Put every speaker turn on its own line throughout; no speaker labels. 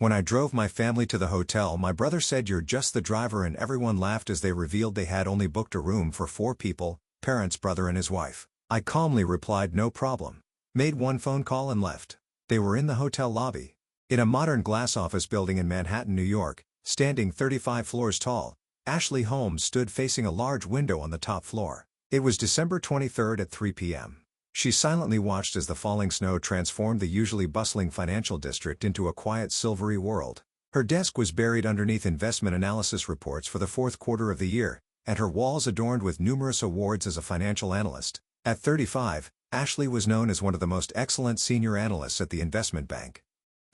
When I drove my family to the hotel, my brother said you're just the driver, and everyone laughed as they revealed they had only booked a room for 4 people, parents, brother and his wife. I calmly replied no problem. Made one phone call and left. They were in the hotel lobby. In a modern glass office building in Manhattan, New York, standing 35 floors tall, Ashley Holmes stood facing a large window on the top floor. It was December 23 at 3 p.m. She silently watched as the falling snow transformed the usually bustling financial district into a quiet silvery world. Her desk was buried underneath investment analysis reports for the fourth quarter of the year, and her walls adorned with numerous awards as a financial analyst. At 35, Ashley was known as one of the most excellent senior analysts at the investment bank.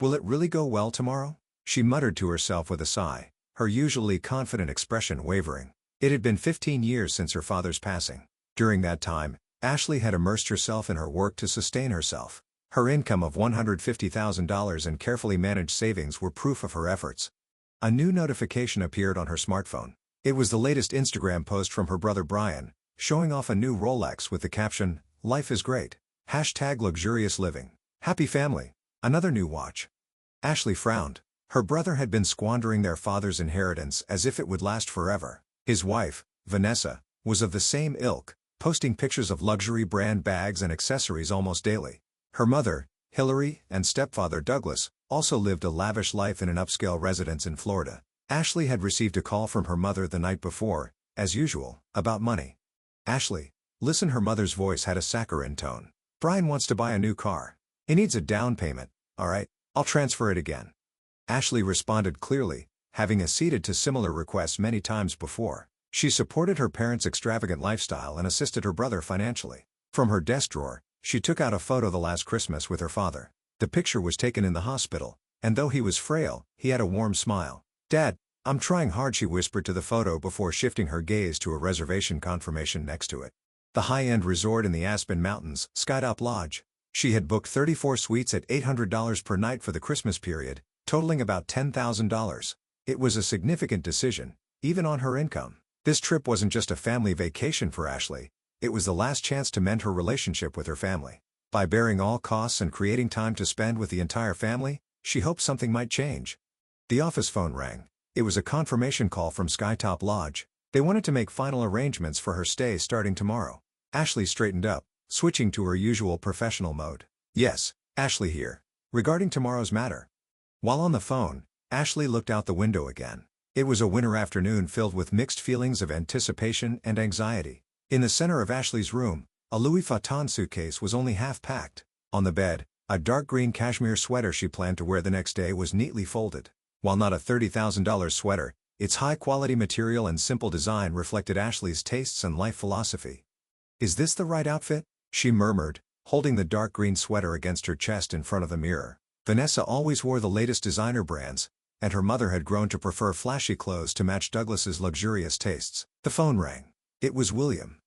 "Will it really go well tomorrow?" she muttered to herself with a sigh, her usually confident expression wavering. It had been 15 years since her father's passing. During that time, Ashley had immersed herself in her work to sustain herself. Her income of $150,000 and carefully managed savings were proof of her efforts. A new notification appeared on her smartphone. It was the latest Instagram post from her brother Brian, showing off a new Rolex with the caption, "Life is great. #luxurious living. Happy family." Another new watch. Ashley frowned. Her brother had been squandering their father's inheritance as if it would last forever. His wife, Vanessa, was of the same ilk, posting pictures of luxury brand bags and accessories almost daily. Her mother, Hillary, and stepfather Douglas, also lived a lavish life in an upscale residence in Florida. Ashley had received a call from her mother the night before, as usual, about money. "Ashley, listen," her mother's voice had a saccharine tone. "Brian wants to buy a new car. He needs a down payment. All right, I'll transfer it again." Ashley responded clearly, having acceded to similar requests many times before. She supported her parents' extravagant lifestyle and assisted her brother financially. From her desk drawer, she took out a photo the last Christmas with her father. The picture was taken in the hospital, and though he was frail, he had a warm smile. "Dad, I'm trying hard," she whispered to the photo before shifting her gaze to a reservation confirmation next to it. The high-end resort in the Aspen Mountains, Skytop Lodge. She had booked 34 suites at $800 per night for the Christmas period, totaling about $10,000. It was a significant decision, even on her income. This trip wasn't just a family vacation for Ashley, it was the last chance to mend her relationship with her family. By bearing all costs and creating time to spend with the entire family, she hoped something might change. The office phone rang. It was a confirmation call from Skytop Lodge. They wanted to make final arrangements for her stay starting tomorrow. Ashley straightened up, switching to her usual professional mode. "Yes, Ashley here. Regarding tomorrow's matter." While on the phone, Ashley looked out the window again. It was a winter afternoon filled with mixed feelings of anticipation and anxiety. In the center of Ashley's room, a Louis Vuitton suitcase was only half packed. On the bed, a dark green cashmere sweater she planned to wear the next day was neatly folded. While not a $30,000 sweater, its high-quality material and simple design reflected Ashley's tastes and life philosophy. "Is this the right outfit?" she murmured, holding the dark green sweater against her chest in front of the mirror. Vanessa always wore the latest designer brands, and her mother had grown to prefer flashy clothes to match Douglas's luxurious tastes. The phone rang. It was William.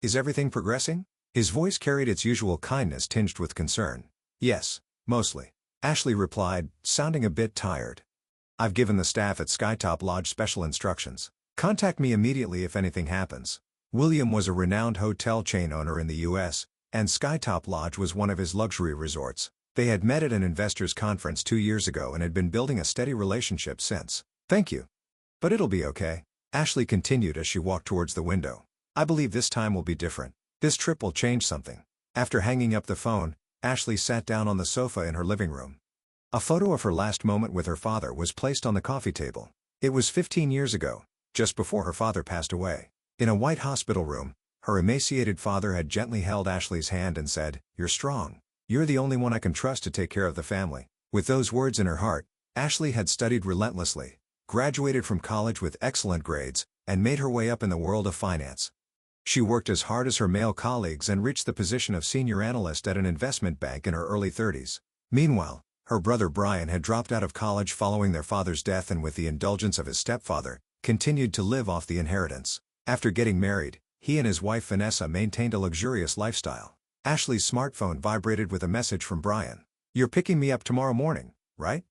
"Is everything progressing?" His voice carried its usual kindness tinged with concern. "Yes, mostly," Ashley replied, sounding a bit tired. "I've given the staff at Skytop Lodge special instructions. Contact me immediately if anything happens." William was a renowned hotel chain owner in the U.S., and Skytop Lodge was one of his luxury resorts. They had met at an investors' conference 2 years ago and had been building a steady relationship since. "Thank you. But it'll be okay," Ashley continued as she walked towards the window. "I believe this time will be different. This trip will change something." After hanging up the phone, Ashley sat down on the sofa in her living room. A photo of her last moment with her father was placed on the coffee table. It was 15 years ago, just before her father passed away. In a white hospital room, her emaciated father had gently held Ashley's hand and said, "You're strong. You're the only one I can trust to take care of the family." With those words in her heart, Ashley had studied relentlessly, graduated from college with excellent grades, and made her way up in the world of finance. She worked as hard as her male colleagues and reached the position of senior analyst at an investment bank in her early 30s. Meanwhile, her brother Brian had dropped out of college following their father's death and with the indulgence of his stepfather, continued to live off the inheritance. After getting married, he and his wife Vanessa maintained a luxurious lifestyle. Ashley's smartphone vibrated with a message from Brian. "You're picking me up tomorrow morning, right?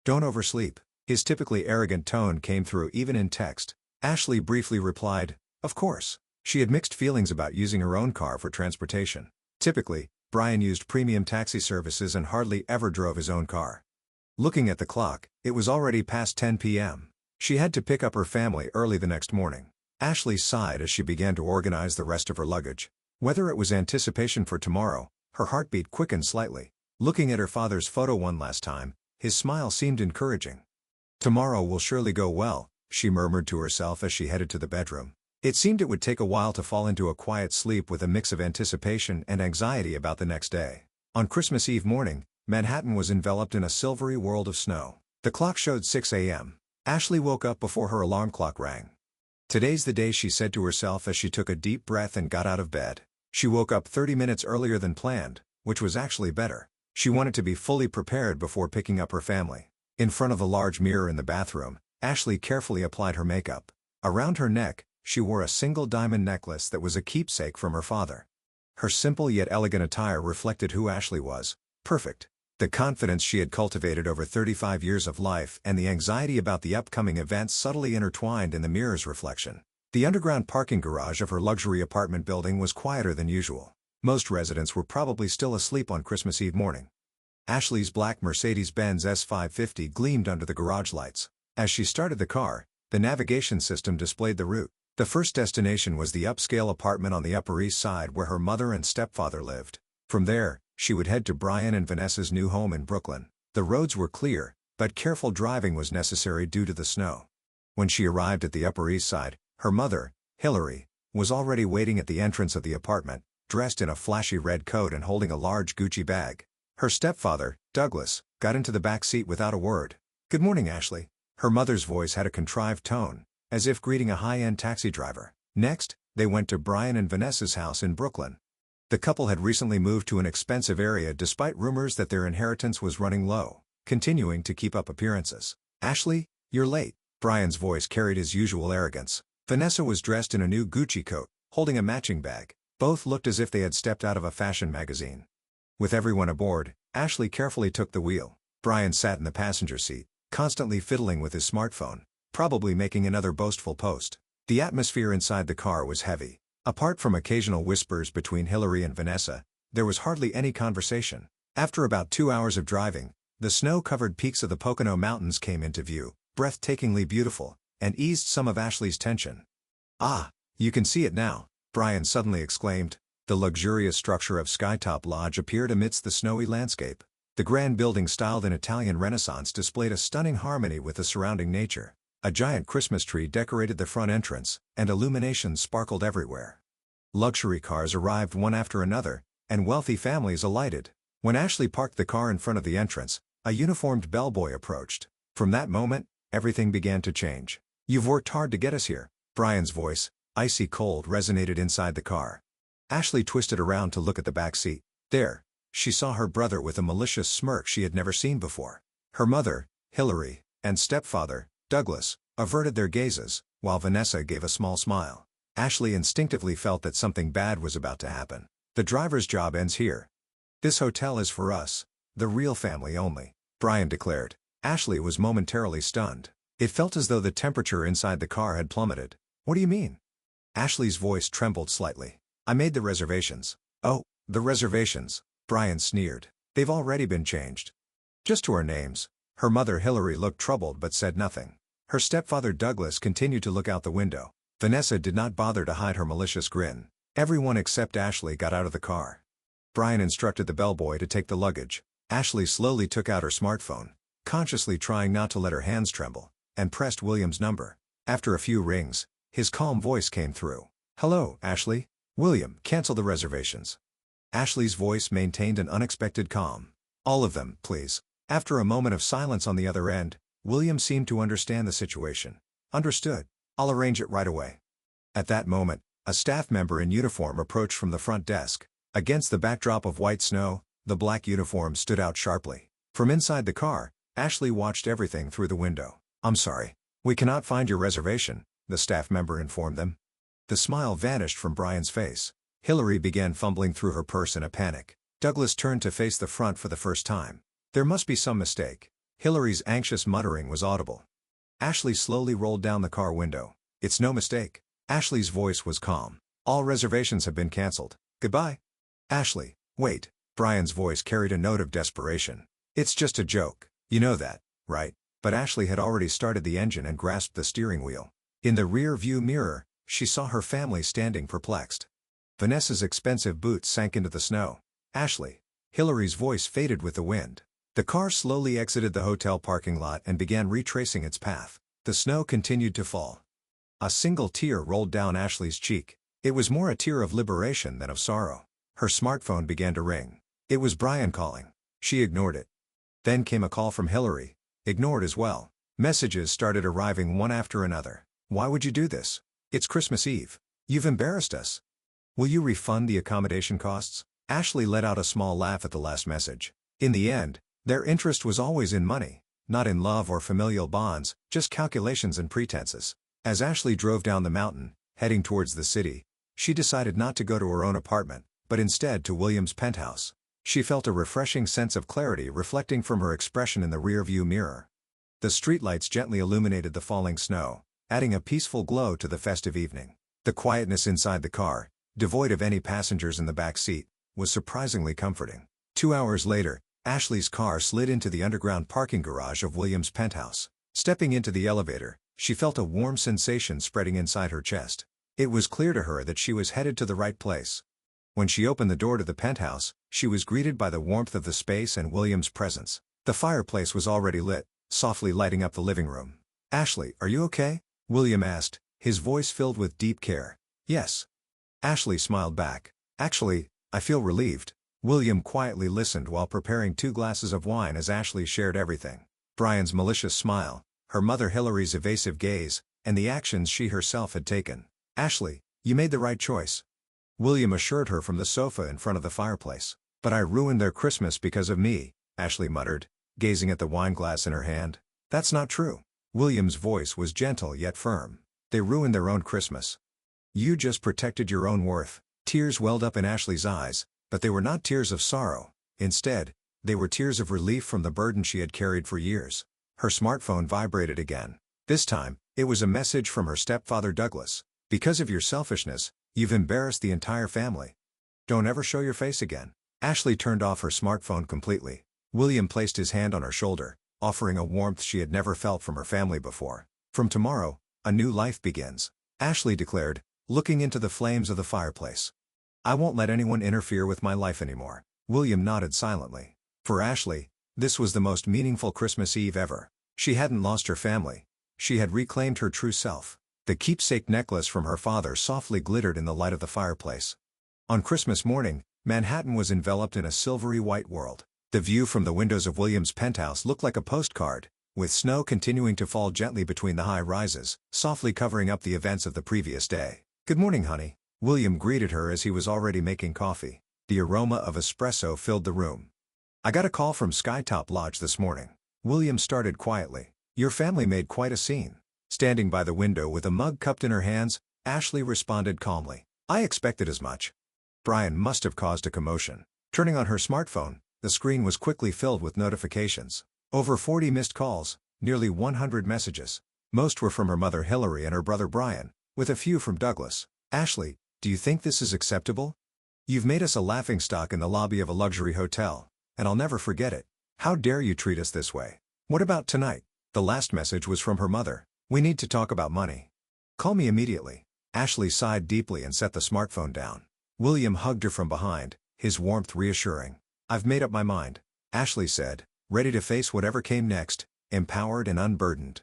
Don't oversleep." His typically arrogant tone came through even in text. Ashley briefly replied, "Of course." She had mixed feelings about using her own car for transportation. Typically, Brian used premium taxi services and hardly ever drove his own car. Looking at the clock, it was already past 10 p.m. She had to pick up her family early the next morning. Ashley sighed as she began to organize the rest of her luggage. Whether it was anticipation for tomorrow, her heartbeat quickened slightly. Looking at her father's photo one last time, his smile seemed encouraging. "Tomorrow will surely go well," she murmured to herself as she headed to the bedroom. It seemed it would take a while to fall into a quiet sleep with a mix of anticipation and anxiety about the next day. On Christmas Eve morning, Manhattan was enveloped in a silvery world of snow. The clock showed 6 a.m. Ashley woke up before her alarm clock rang. "Today's the day," she said to herself as she took a deep breath and got out of bed. She woke up 30 minutes earlier than planned, which was actually better. She wanted to be fully prepared before picking up her family. In front of the large mirror in the bathroom, Ashley carefully applied her makeup. Around her neck, she wore a single diamond necklace that was a keepsake from her father. Her simple yet elegant attire reflected who Ashley was. Perfect. The confidence she had cultivated over 35 years of life and the anxiety about the upcoming events subtly intertwined in the mirror's reflection. The underground parking garage of her luxury apartment building was quieter than usual. Most residents were probably still asleep on Christmas Eve morning. Ashley's black Mercedes-Benz S550 gleamed under the garage lights. As she started the car, the navigation system displayed the route. The first destination was the upscale apartment on the Upper East Side where her mother and stepfather lived. From there, she would head to Brian and Vanessa's new home in Brooklyn. The roads were clear, but careful driving was necessary due to the snow. When she arrived at the Upper East Side, her mother, Hillary, was already waiting at the entrance of the apartment, dressed in a flashy red coat and holding a large Gucci bag. Her stepfather, Douglas, got into the back seat without a word. "Good morning, Ashley." Her mother's voice had a contrived tone, as if greeting a high-end taxi driver. Next, they went to Brian and Vanessa's house in Brooklyn. The couple had recently moved to an expensive area despite rumors that their inheritance was running low, continuing to keep up appearances. "Ashley, you're late." Brian's voice carried his usual arrogance. Vanessa was dressed in a new Gucci coat, holding a matching bag. Both looked as if they had stepped out of a fashion magazine. With everyone aboard, Ashley carefully took the wheel. Brian sat in the passenger seat, constantly fiddling with his smartphone, probably making another boastful post. The atmosphere inside the car was heavy. Apart from occasional whispers between Hillary and Vanessa, there was hardly any conversation. After about 2 hours of driving, the snow-covered peaks of the Pocono Mountains came into view, breathtakingly beautiful, and eased some of Ashley's tension. "Ah, you can see it now," Brian suddenly exclaimed. The luxurious structure of Skytop Lodge appeared amidst the snowy landscape. The grand building styled in Italian Renaissance displayed a stunning harmony with the surrounding nature. A giant Christmas tree decorated the front entrance, and illuminations sparkled everywhere. Luxury cars arrived one after another, and wealthy families alighted. When Ashley parked the car in front of the entrance, a uniformed bellboy approached. From that moment, everything began to change. "You've worked hard to get us here." Brian's voice, icy cold, resonated inside the car. Ashley twisted around to look at the back seat. There, she saw her brother with a malicious smirk she had never seen before. Her mother, Hillary, and stepfather, Douglas, averted their gazes, while Vanessa gave a small smile. Ashley instinctively felt that something bad was about to happen. "The driver's job ends here. This hotel is for us, the real family only," Brian declared. Ashley was momentarily stunned. It felt as though the temperature inside the car had plummeted. "What do you mean?" Ashley's voice trembled slightly. "I made the reservations." "Oh, the reservations," Brian sneered. "They've already been changed. Just to our names." Her mother Hillary looked troubled but said nothing. Her stepfather Douglas continued to look out the window. Vanessa did not bother to hide her malicious grin. Everyone except Ashley got out of the car. Brian instructed the bellboy to take the luggage. Ashley slowly took out her smartphone, consciously trying not to let her hands tremble, and pressed William's number. After a few rings, his calm voice came through. "Hello, Ashley. William, cancel the reservations." Ashley's voice maintained an unexpected calm. "All of them, please." After a moment of silence on the other end, William seemed to understand the situation. "Understood. I'll arrange it right away." At that moment, a staff member in uniform approached from the front desk. Against the backdrop of white snow, the black uniform stood out sharply. From inside the car, Ashley watched everything through the window. "I'm sorry. We cannot find your reservation," the staff member informed them. The smile vanished from Brian's face. Hillary began fumbling through her purse in a panic. Douglas turned to face the front for the first time. "There must be some mistake." Hillary's anxious muttering was audible. Ashley slowly rolled down the car window. "It's no mistake." Ashley's voice was calm. "All reservations have been canceled. Goodbye." "Ashley, wait." Brian's voice carried a note of desperation. "It's just a joke." You know that, right? But Ashley had already started the engine and grasped the steering wheel. In the rear view mirror, she saw her family standing perplexed. Vanessa's expensive boots sank into the snow. Ashley. Hillary's voice faded with the wind. The car slowly exited the hotel parking lot and began retracing its path. The snow continued to fall. A single tear rolled down Ashley's cheek. It was more a tear of liberation than of sorrow. Her smartphone began to ring. It was Brian calling. She ignored it. Then came a call from Hillary. Ignored as well. Messages started arriving one after another. Why would you do this? It's Christmas Eve. You've embarrassed us. Will you refund the accommodation costs? Ashley let out a small laugh at the last message. In the end, their interest was always in money, not in love or familial bonds, just calculations and pretenses. As Ashley drove down the mountain, heading towards the city, she decided not to go to her own apartment, but instead to William's penthouse. She felt a refreshing sense of clarity reflecting from her expression in the rearview mirror. The streetlights gently illuminated the falling snow, adding a peaceful glow to the festive evening. The quietness inside the car, devoid of any passengers in the back seat, was surprisingly comforting. 2 hours later, Ashley's car slid into the underground parking garage of William's penthouse. Stepping into the elevator, she felt a warm sensation spreading inside her chest. It was clear to her that she was headed to the right place. When she opened the door to the penthouse, she was greeted by the warmth of the space and William's presence. The fireplace was already lit, softly lighting up the living room. "Ashley, are you okay?" William asked, his voice filled with deep care. "Yes." Ashley smiled back. "Actually, I feel relieved." William quietly listened while preparing 2 glasses of wine as Ashley shared everything. Brian's malicious smile, her mother Hillary's evasive gaze, and the actions she herself had taken. "Ashley, you made the right choice," William assured her from the sofa in front of the fireplace. "But I ruined their Christmas because of me," Ashley muttered, gazing at the wineglass in her hand. "That's not true." William's voice was gentle yet firm. "They ruined their own Christmas. You just protected your own worth." Tears welled up in Ashley's eyes, but they were not tears of sorrow. Instead, they were tears of relief from the burden she had carried for years. Her smartphone vibrated again. This time, it was a message from her stepfather Douglas. "Because of your selfishness, you've embarrassed the entire family. Don't ever show your face again." Ashley turned off her smartphone completely. William placed his hand on her shoulder, offering a warmth she had never felt from her family before. "From tomorrow, a new life begins," Ashley declared, looking into the flames of the fireplace. "I won't let anyone interfere with my life anymore." William nodded silently. For Ashley, this was the most meaningful Christmas Eve ever. She hadn't lost her family. She had reclaimed her true self. The keepsake necklace from her father softly glittered in the light of the fireplace. On Christmas morning, Manhattan was enveloped in a silvery white world. The view from the windows of William's penthouse looked like a postcard, with snow continuing to fall gently between the high rises, softly covering up the events of the previous day. "Good morning, honey," William greeted her as he was already making coffee. The aroma of espresso filled the room. "I got a call from Skytop Lodge this morning." William started quietly. "Your family made quite a scene." Standing by the window with a mug cupped in her hands, Ashley responded calmly. "I expected as much." Brian must have caused a commotion. Turning on her smartphone, the screen was quickly filled with notifications. Over 40 missed calls, nearly 100 messages. Most were from her mother Hillary and her brother Brian, with a few from Douglas. "Ashley, do you think this is acceptable? You've made us a laughingstock in the lobby of a luxury hotel, and I'll never forget it. How dare you treat us this way? What about tonight?" The last message was from her mother. "We need to talk about money. Call me immediately." Ashley sighed deeply and set the smartphone down. William hugged her from behind, his warmth reassuring. "I've made up my mind," Ashley said, ready to face whatever came next, empowered and unburdened.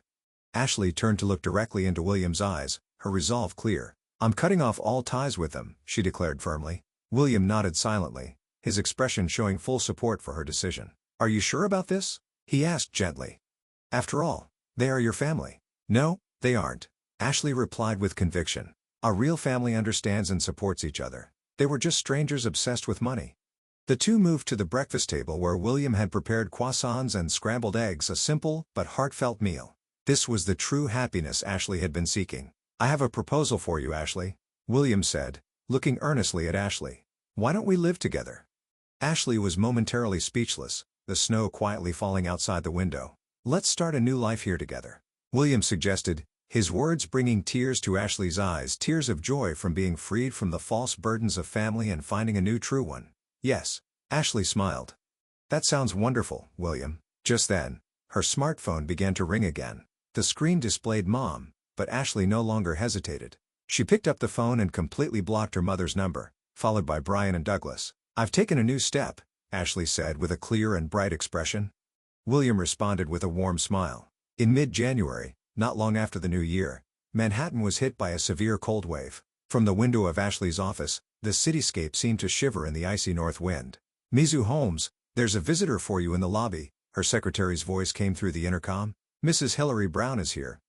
Ashley turned to look directly into William's eyes, her resolve clear. "I'm cutting off all ties with them," she declared firmly. William nodded silently, his expression showing full support for her decision. "Are you sure about this?" he asked gently. "After all, they are your family." "No, they aren't," Ashley replied with conviction. "A real family understands and supports each other. They were just strangers obsessed with money." The two moved to the breakfast table where William had prepared croissants and scrambled eggs, a simple but heartfelt meal. This was the true happiness Ashley had been seeking. "I have a proposal for you, Ashley," William said, looking earnestly at Ashley. "Why don't we live together?" Ashley was momentarily speechless, the snow quietly falling outside the window. "Let's start a new life here together," William suggested, his words bringing tears to Ashley's eyes, tears of joy from being freed from the false burdens of family and finding a new true one. "Yes," Ashley smiled. "That sounds wonderful, William." Just then, Her smartphone began to ring again. The screen displayed Mom, but Ashley no longer hesitated. She picked up the phone and completely blocked her mother's number, followed by Brian and Douglas. "I've taken a new step," Ashley said with a clear and bright expression. William responded with a warm smile. In mid-January, not long after the new year, Manhattan was hit by a severe cold wave. From the window of Ashley's office, the cityscape seemed to shiver in the icy north wind. "Mizu Holmes, there's a visitor for you in the lobby," her secretary's voice came through the intercom. "Mrs. Hillary Brown is here."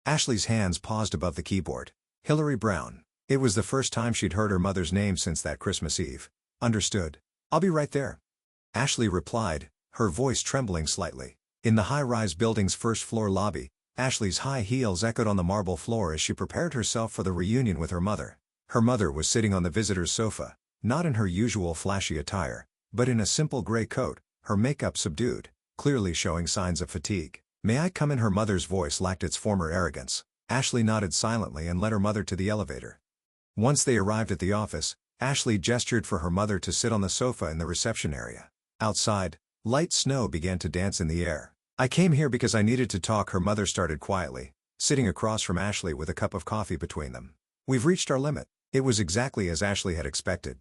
Ashley's hands paused above the keyboard. Hillary Brown. It was the first time she'd heard her mother's name since that Christmas Eve. "Understood. I'll be right there," Ashley replied, her voice trembling slightly. In the high-rise building's first-floor lobby, Ashley's high heels echoed on the marble floor as she prepared herself for the reunion with her mother. Her mother was sitting on the visitor's sofa, not in her usual flashy attire, but in a simple gray coat, her makeup subdued, clearly showing signs of fatigue. "May I come in?" Her mother's voice lacked its former arrogance. Ashley nodded silently and led her mother to the elevator. Once they arrived at the office, Ashley gestured for her mother to sit on the sofa in the reception area. Outside, light snow began to dance in the air. "I came here because I needed to talk," her mother started quietly, sitting across from Ashley with a cup of coffee between them. "We've reached our limit." It was exactly as Ashley had expected.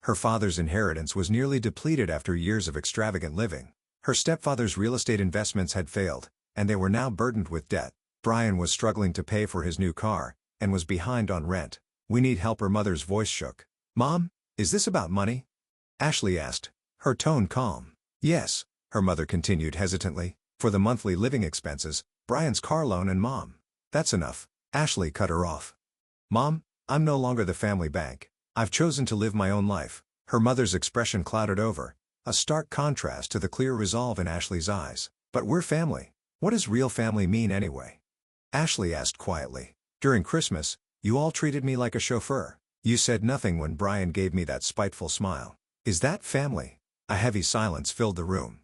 Her father's inheritance was nearly depleted after years of extravagant living. Her stepfather's real estate investments had failed, and they were now burdened with debt. Brian was struggling to pay for his new car, and was behind on rent. "We need help." Her mother's voice shook. "Mom, is this about money?" Ashley asked, her tone calm. "Yes," her mother continued hesitantly, "for the monthly living expenses, Brian's car loan and Mom." "That's enough," Ashley cut her off. "Mom, I'm no longer the family bank. I've chosen to live my own life." Her mother's expression clouded over, a stark contrast to the clear resolve in Ashley's eyes. "But we're family. What does real family mean anyway?" Ashley asked quietly. "During Christmas, you all treated me like a chauffeur. You said nothing when Brian gave me that spiteful smile. Is that family?" A heavy silence filled the room.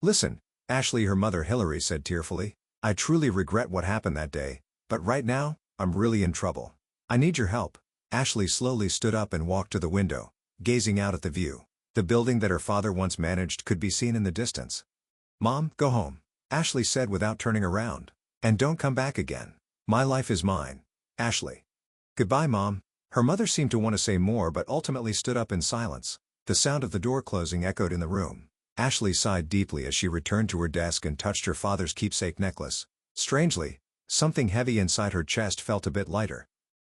"Listen, Ashley," her mother Hillary said tearfully. "I truly regret what happened that day, but right now, I'm really in trouble. I need your help." Ashley slowly stood up and walked to the window, gazing out at the view. The building that her father once managed could be seen in the distance. "Mom, go home," Ashley said without turning around. "And don't come back again. My life is mine, Ashley." "Goodbye, Mom." Her mother seemed to want to say more but ultimately stood up in silence. The sound of the door closing echoed in the room. Ashley sighed deeply as she returned to her desk and touched her father's keepsake necklace. Strangely, something heavy inside her chest felt a bit lighter.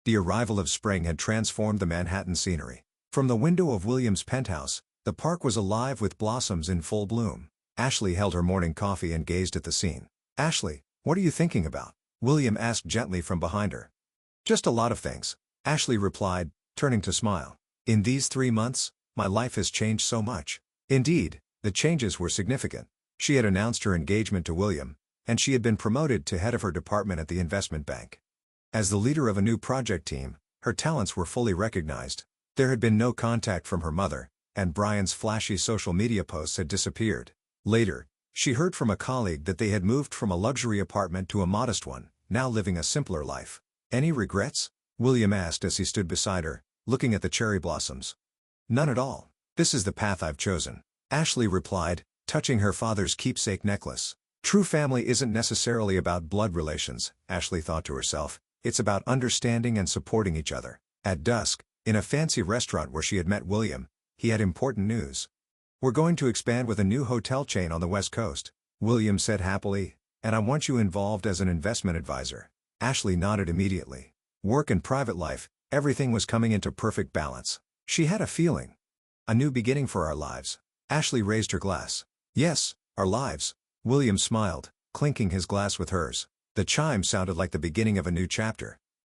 The arrival of spring had transformed the Manhattan scenery. From the window of William's penthouse, the park was alive with blossoms in full bloom. Ashley held her morning coffee and gazed at the scene. "Ashley, what are you thinking about?" William asked gently from behind her. "Just a lot of things," Ashley replied, turning to smile. "In these 3 months, my life has changed so much." Indeed, the changes were significant. She had announced her engagement to William, and she had been promoted to head of her department at the investment bank. As the leader of a new project team, her talents were fully recognized. There had been no contact from her mother, and Brian's flashy social media posts had disappeared. Later, she heard from a colleague that they had moved from a luxury apartment to a modest one, now living a simpler life. "Any regrets?" William asked as he stood beside her, looking at the cherry blossoms. "None at all. This is the path I've chosen," Ashley replied, touching her father's keepsake necklace. True family isn't necessarily about blood relations, Ashley thought to herself. It's about understanding and supporting each other. At dusk, in a fancy restaurant where she had met William, he had important news. "We're going to expand with a new hotel chain on the West Coast," William said happily, "and I want you involved as an investment advisor." Ashley nodded immediately. Work and private life, everything was coming into perfect balance. She had a feeling. "A new beginning for our lives." Ashley raised her glass. "Yes, our lives." William smiled, clinking his glass with hers. The chime sounded like the beginning of a new chapter.